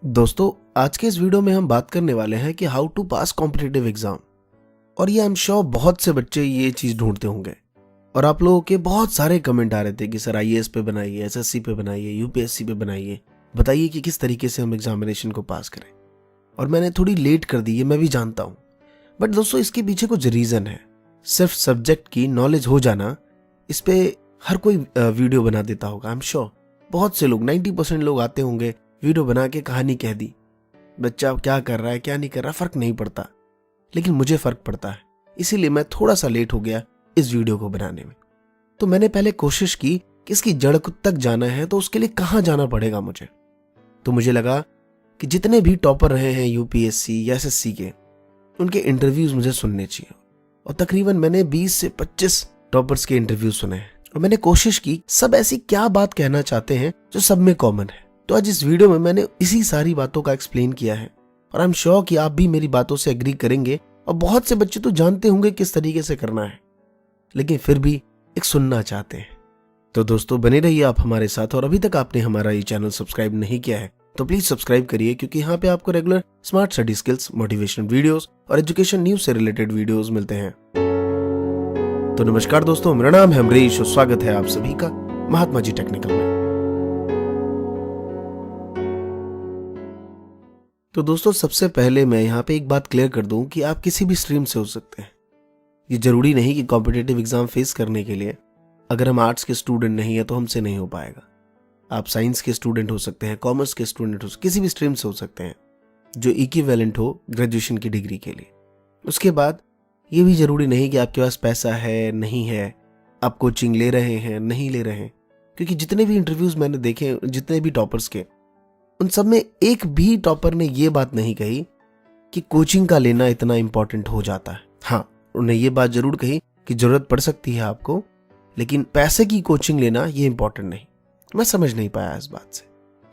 दोस्तों, आज के इस वीडियो में हम बात करने वाले हैं कि how to pass competitive exam. और ये आई एम श्योर बहुत से बच्चे ये चीज ढूंढते होंगे और आप लोगों के बहुत सारे कमेंट आ रहे थे कि सर आईएएस पे बनाइए, एसएससी पे बनाइए, यूपीएससी पे बनाइए, बताइए कि किस तरीके से हम एग्जामिनेशन को पास करें। और मैंने थोड़ी लेट कर दी, ये मैं भी जानता हूँ, बट दोस्तों इसके पीछे कुछ रीजन है। सिर्फ सब्जेक्ट की नॉलेज हो जाना, इस पे हर कोई वीडियो बना देता होगा। आई एम श्योर बहुत से लोग 90% लोग आते होंगे, वीडियो बना के कहानी कह दी, बच्चा क्या कर रहा है क्या नहीं कर रहा फर्क नहीं पड़ता, लेकिन मुझे फर्क पड़ता है, इसीलिए मैं थोड़ा सा लेट हो गया इस वीडियो को बनाने में। तो मैंने पहले कोशिश की कि इसकी जड़ तक जाना है तो उसके लिए कहाँ जाना पड़ेगा मुझे। तो मुझे लगा कि जितने भी टॉपर रहे हैं यूपीएससी या एसएससी के, उनके इंटरव्यूज मुझे सुनने चाहिए। और तकरीबन मैंने 20 से 25 टॉपर्स के इंटरव्यू सुने हैं और मैंने कोशिश की सब ऐसी क्या बात कहना चाहते हैं जो सब में कॉमन है। तो आज इस वीडियो में मैंने इसी सारी बातों का एक्सप्लेन किया है और आई एम श्योर कि आप भी मेरी बातों से एग्री करेंगे। और बहुत से बच्चे तो जानते होंगे किस तरीके से करना है, लेकिन फिर भी एक सुनना चाहते हैं। तो दोस्तों बने रहिए आप हमारे साथ, और अभी तक आपने हमारा ये चैनल सब्सक्राइब नहीं किया है तो प्लीज सब्सक्राइब करिए, क्योंकि यहाँ पे आपको regular smart study skills, motivational videos और एजुकेशन न्यूज से रिलेटेड वीडियोस मिलते हैं। तो नमस्कार दोस्तों, मेरा नाम है अमरीश और स्वागत है आप सभी का महात्मा जी टेक्निकल में। तो दोस्तों सबसे पहले मैं यहाँ पे एक बात क्लियर कर दूं कि आप किसी भी स्ट्रीम से हो सकते हैं। ये जरूरी नहीं कि कॉम्पिटिटिव एग्जाम फेस करने के लिए अगर हम आर्ट्स के स्टूडेंट नहीं है तो हमसे नहीं हो पाएगा। आप साइंस के स्टूडेंट हो सकते हैं, कॉमर्स के स्टूडेंट हो सकते हैं, किसी भी स्ट्रीम से हो सकते हैं जो इक्विवेलेंट हो ग्रेजुएशन की डिग्री के लिए। उसके बाद ये भी जरूरी नहीं कि आपके पास पैसा है नहीं है, आप कोचिंग ले रहे हैं नहीं ले रहे हैं, क्योंकि जितने भी इंटरव्यूज मैंने देखे, जितने भी टॉपर्स के, उन सब में एक भी टॉपर ने ये बात नहीं कही कि कोचिंग का लेना इतना इंपॉर्टेंट हो जाता है। हाँ, उन्होंने ये बात जरूर कही कि जरूरत पड़ सकती है आपको, लेकिन पैसे की कोचिंग लेना ये इंपॉर्टेंट नहीं। मैं समझ नहीं पाया इस बात से।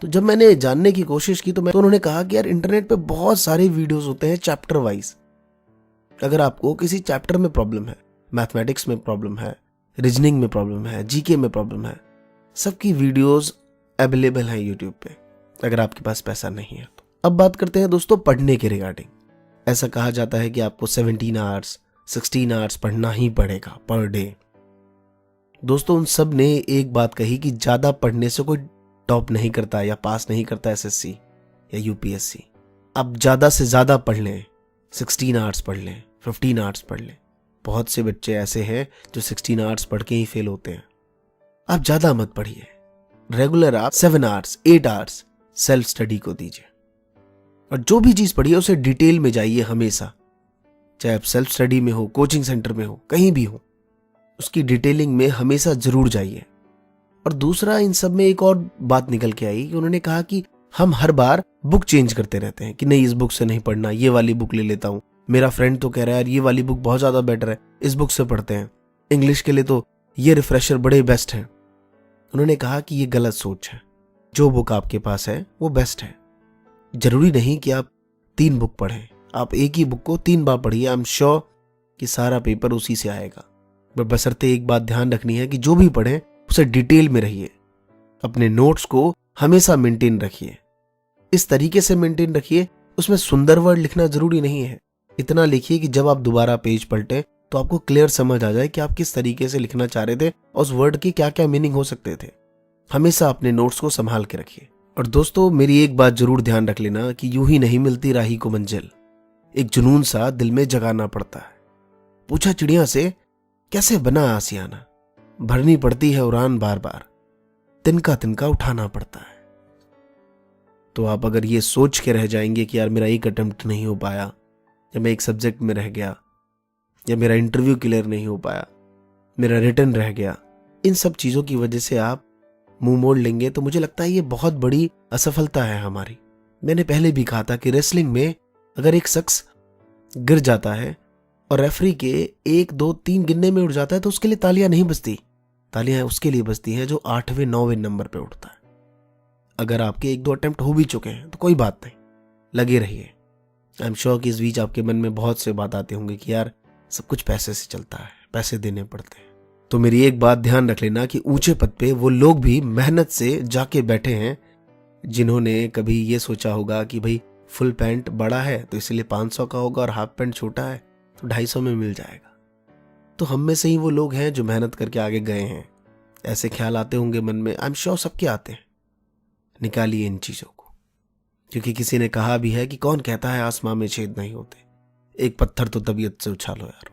तो जब मैंने जानने की कोशिश की तो उन्होंने कहा कि यार इंटरनेट पे बहुत सारे वीडियोस होते हैं चैप्टर वाइज। अगर आपको किसी चैप्टर में प्रॉब्लम है, मैथमेटिक्स में प्रॉब्लम है, रीजनिंग में प्रॉब्लम है, जीके में प्रॉब्लम है, सबकी वीडियोस अवेलेबल है यूट्यूब पे, अगर आपके पास पैसा नहीं है तो। अब बात करते हैं दोस्तों पढ़ने के रिगार्डिंग। ऐसा कहा जाता है कि आपको 17 आवर्स 16 आवर्स पढ़ना ही पड़ेगा पर डे। दोस्तों उन सब ने एक बात कही कि ज्यादा पढ़ने से कोई टॉप नहीं करता या पास नहीं करता एसएससी या यूपीएससी। आप ज्यादा से ज्यादा पढ़ लें, 16 आवर्स पढ़ लें, 15 आवर्स पढ़ लें। बहुत से बच्चे ऐसे हैं जो 16 आवर्स पढ़ के ही फेल होते हैं। आप ज्यादा मत पढ़िए, रेगुलर आप 7 आवर्स 8 आवर्स सेल्फ स्टडी को दीजिए। और जो भी चीज पढ़िए उसे डिटेल में जाइए हमेशा, चाहे आप सेल्फ स्टडी में हो, कोचिंग सेंटर में हो, कहीं भी हो, उसकी डिटेलिंग में हमेशा जरूर जाइए। और दूसरा, इन सब में एक और बात निकल के आई कि उन्होंने कहा कि हम हर बार बुक चेंज करते रहते हैं कि नहीं इस बुक से नहीं पढ़ना, ये वाली बुक ले लेता हूं, मेरा फ्रेंड तो कह रहा है यार ये वाली बुक बहुत ज्यादा बेटर है, इस बुक से पढ़ते हैं, इंग्लिश के लिए तो ये रिफ्रेशर बड़े बेस्ट हैं। उन्होंने कहा कि ये गलत सोच है। जो बुक आपके पास है वो बेस्ट है। जरूरी नहीं कि आप 3 बुक पढ़ें, आप एक ही बुक को 3 बार पढ़िए। आई एम श्योर कि सारा पेपर उसी से आएगा। बशर्ते एक बात ध्यान रखनी है कि जो भी पढ़ें उसे डिटेल में रहिए, अपने नोट्स को हमेशा मेंटेन रखिए। इस तरीके से मेंटेन रखिए, उसमें सुंदर वर्ड लिखना जरूरी नहीं है, इतना लिखिए कि जब आप दोबारा पेज पलटें तो आपको क्लियर समझ आ जाए कि आप किस तरीके से लिखना चाह रहे थे और उस वर्ड के क्या क्या मीनिंग हो सकते थे। हमेशा अपने नोट्स को संभाल के रखिए। और दोस्तों मेरी एक बात जरूर ध्यान रख लेना कि यूं ही नहीं मिलती राही को मंजिल, एक जुनून सा दिल में जगाना पड़ता है। पूछा चिड़िया से कैसे बना आसियाना, भरनी पड़ती है उड़ान बार बार, तिनका तिनका उठाना पड़ता है। तो आप अगर ये सोच के रह जाएंगे कि यार मेरा एक अटेम्प्ट नहीं हो पाया, या मैं एक सब्जेक्ट में रह गया, या मेरा इंटरव्यू क्लियर नहीं हो पाया, मेरा रिटर्न रह गया, इन सब चीजों की वजह से आप मुंह मोड़ लेंगे, तो मुझे लगता है ये बहुत बड़ी असफलता है हमारी। मैंने पहले भी कहा था कि रेसलिंग में अगर एक शख्स गिर जाता है और रेफरी के 1 2 3 गिनने में उठ जाता है तो उसके लिए तालियां नहीं बजती, तालियां उसके लिए बजती हैं जो 8वें 9वें नंबर पे उठता है। अगर आपके 1 2 अटेम्प्ट हो भी चुके हैं तो कोई बात नहीं, लगे रहिए। आई एम श्योर कि इस बीच आपके मन में बहुत से बात आते होंगे कि यार सब कुछ पैसे से चलता है, पैसे देने पड़ते हैं। तो मेरी एक बात ध्यान रख लेना कि ऊंचे पद पे वो लोग भी मेहनत से जाके बैठे हैं जिन्होंने कभी ये सोचा होगा कि भाई फुल पैंट बड़ा है तो इसलिए 500 का होगा और हाफ पैंट छोटा है तो 250 में मिल जाएगा। तो हम में से ही वो लोग हैं जो मेहनत करके आगे गए हैं। ऐसे ख्याल आते होंगे मन में, आई एम श्योर सबके आते हैं। निकालिए इन चीजों को, क्योंकि किसी ने कहा भी है कि कौन कहता है आसमां में छेद नहीं होते, एक पत्थर तो तबीयत से उछालो यार।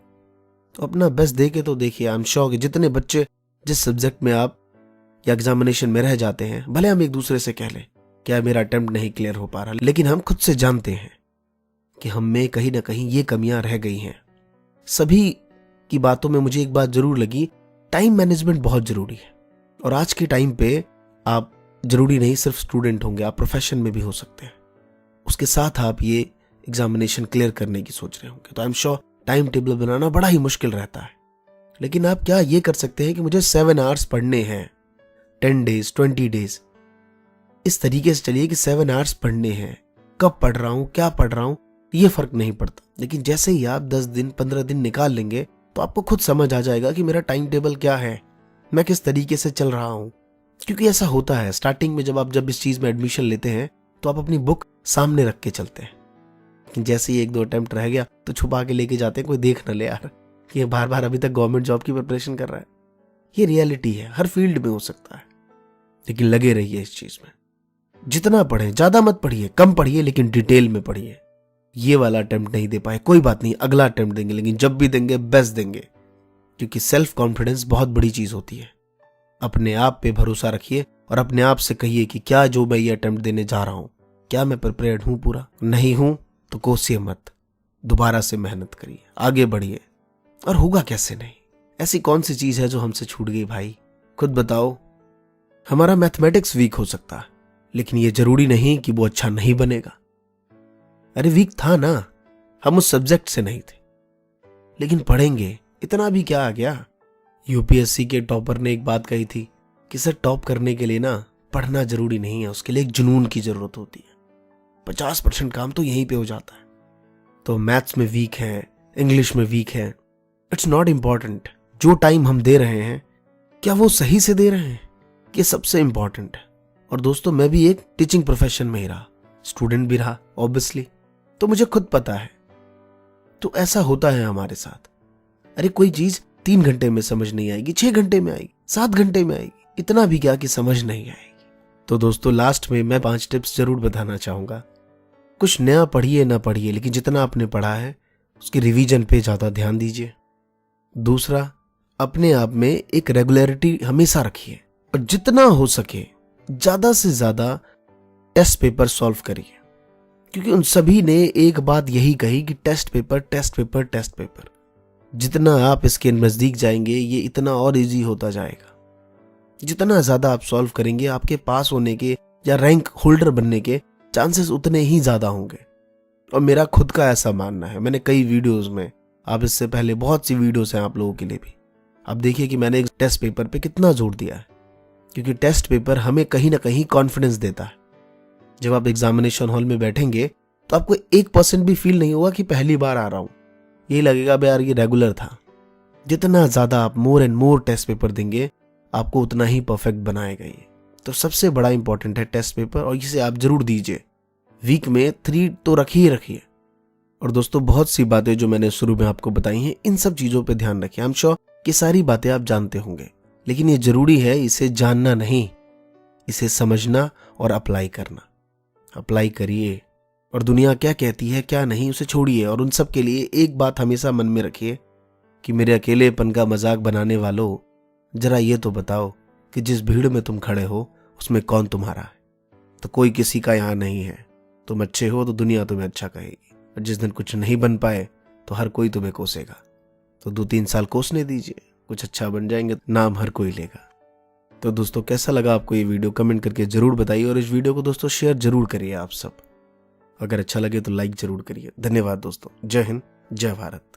तो अपना बेस्ट दे के तो देखिए। आई एम श्योर कि जितने बच्चे जिस सब्जेक्ट में आप या एग्जामिनेशन में रह जाते हैं, भले हम एक दूसरे से कह लें क्या मेरा अटेम्प्ट नहीं क्लियर हो पा रहा, लेकिन हम खुद से जानते हैं कि हम में कहीं ना कहीं ये कमियां रह गई हैं। सभी की बातों में मुझे एक बात जरूर लगी, टाइम मैनेजमेंट बहुत जरूरी है। और आज के टाइम पे आप जरूरी नहीं सिर्फ स्टूडेंट होंगे, आप प्रोफेशन में भी हो सकते हैं। उसके साथ आप ये एग्जामिनेशन क्लियर करने की सोच रहे होंगे, तो I am sure time table बनाना बड़ा ही मुश्किल रहता है। लेकिन आप क्या ये कर सकते हैं कि मुझे 7 आवर्स पढ़ने हैं, 10 डेज 20 डेज, इस तरीके से चलिए कि 7 आवर्स पढ़ने हैं। कब पढ़ रहा हूं, क्या पढ़ रहा हूं, ये फर्क नहीं पड़ता। लेकिन जैसे ही आप 10 दिन 15 दिन निकाल लेंगे तो आपको खुद समझ आ जाएगा कि मेरा टाइम टेबल क्या है, मैं किस तरीके से चल रहा हूं। क्योंकि ऐसा होता है स्टार्टिंग में, जब इस चीज में एडमिशन लेते हैं तो आप अपनी बुक सामने रख के चलते हैं। लेकिन जैसे ही 1-2 अटेम्प्ट रह गया तो छुपा के लेके जाते हैं, कोई देख ना ले यार कि ये बार बार अभी तक गवर्नमेंट जॉब की प्रिपरेशन कर रहा है। ये रियलिटी है, हर फील्ड में हो सकता है। लेकिन लगे रहिए इस चीज में, जितना पढ़ें, ज्यादा मत पढ़िए, कम पढ़िए, लेकिन डिटेल में पढ़िए। ये वाला अटेम्प्ट नहीं दे पाए, कोई बात नहीं, अगला अटेम्प्ट देंगे, लेकिन जब भी देंगे बेस्ट देंगे। क्योंकि सेल्फ कॉन्फिडेंस बहुत बड़ी चीज होती है। अपने आप पे भरोसा रखिए और अपने आप से कहिए कि क्या जो मैं ये अटेम्प्ट देने जा रहा हूं, क्या मैं प्रिपेयर्ड हूं पूरा। नहीं हूं तो कोसिए मत, दोबारा से मेहनत करिए, आगे बढ़िए। और होगा कैसे नहीं, ऐसी कौन सी चीज है जो हमसे छूट गई भाई, खुद बताओ। हमारा मैथमेटिक्स वीक हो सकता है, लेकिन ये जरूरी नहीं कि वो अच्छा नहीं बनेगा। अरे वीक था ना, हम उस सब्जेक्ट से नहीं थे, लेकिन पढ़ेंगे, इतना भी क्या आ गया। यूपीएससी के टॉपर ने एक बात कही थी कि सर टॉप करने के लिए ना पढ़ना जरूरी नहीं है, उसके लिए एक जुनून की जरूरत होती है। 50% काम तो यहीं पे हो जाता है। तो मैथ्स में वीक है, इंग्लिश में वीक है, इट्स नॉट इंपॉर्टेंट। जो टाइम हम दे रहे हैं क्या वो सही से दे रहे हैं, ये सबसे इंपॉर्टेंट है। और दोस्तों मैं भी एक टीचिंग प्रोफेशन में ही रहा, स्टूडेंट भी रहा ऑब्वियसली, तो मुझे खुद पता है। तो ऐसा होता है हमारे साथ। अरे कोई चीज 3 घंटे में समझ नहीं आएगी, 6 घंटे में आएगी, 7 घंटे में आएगी, इतना भी क्या कि समझ नहीं आएगी। तो दोस्तों लास्ट में मैं 5 टिप्स जरूर बताना चाहूंगा। कुछ नया पढ़िए ना पढ़िए, लेकिन जितना आपने पढ़ा है उसकी रिवीजन पे ज्यादा ध्यान दीजिए। दूसरा, अपने आप में एक रेगुलरिटी हमेशा रखिए और जितना हो सके ज्यादा से ज्यादा टेस्ट पेपर सॉल्व करिए। क्योंकि उन सभी ने एक बात यही कही कि test paper test paper test paper. जितना आप इसके नजदीक जाएंगे ये इतना और इजी होता जाएगा। जितना ज्यादा आप सॉल्व करेंगे आपके पास होने के या रैंक होल्डर बनने के चांसेस उतने ही ज्यादा होंगे। और मेरा खुद का ऐसा मानना है, मैंने कई वीडियोस में, आप इससे पहले बहुत सी वीडियोस हैं आप लोगों के लिए भी, आप देखिए कि मैंने एक टेस्ट पेपर पे कितना जोर दिया है। क्योंकि टेस्ट पेपर हमें कहीं ना कहीं कॉन्फिडेंस देता है। जब आप एग्जामिनेशन हॉल में बैठेंगे तो आपको 1% भी फील नहीं होगा कि पहली बार आ रहा हूं, यही लगेगा बे यार ये रेगुलर था। जितना ज्यादा आप more and more test paper देंगे आपको उतना ही परफेक्ट बनाएगा ये। तो सबसे बड़ा इंपॉर्टेंट है टेस्ट पेपर, और इसे आप जरूर दीजिए। वीक में 3 तो रखिए। और दोस्तों बहुत सी बातें जो मैंने शुरू में आपको बताई हैं, इन सब चीजों पे ध्यान रखिए। आई एम श्योर कि सारी बातें आप जानते होंगे, लेकिन ये जरूरी है इसे जानना नहीं, इसे समझना और अप्लाई करना। अप्लाई करिए और दुनिया क्या कहती है क्या नहीं उसे छोड़िए। और उन सब के लिए एक बात हमेशा मन में रखिए कि मेरे अकेलेपन का मजाक बनाने वालों, जरा ये तो बताओ कि जिस भीड़ में तुम खड़े हो उसमें कौन तुम्हारा है। तो कोई किसी का यहाँ नहीं है। तुम अच्छे हो तो दुनिया तुम्हें अच्छा कहेगी, और जिस दिन कुछ नहीं बन पाए तो हर कोई तुम्हें कोसेगा। तो 2-3 साल कोसने दीजिए, कुछ अच्छा बन जाएंगे, नाम हर कोई लेगा। तो दोस्तों कैसा लगा आपको ये वीडियो कमेंट करके जरूर बताइए, और इस वीडियो को दोस्तों शेयर जरूर करिए आप सब। अगर अच्छा लगे तो लाइक जरूर करिए। धन्यवाद दोस्तों, जय हिंद, जय भारत।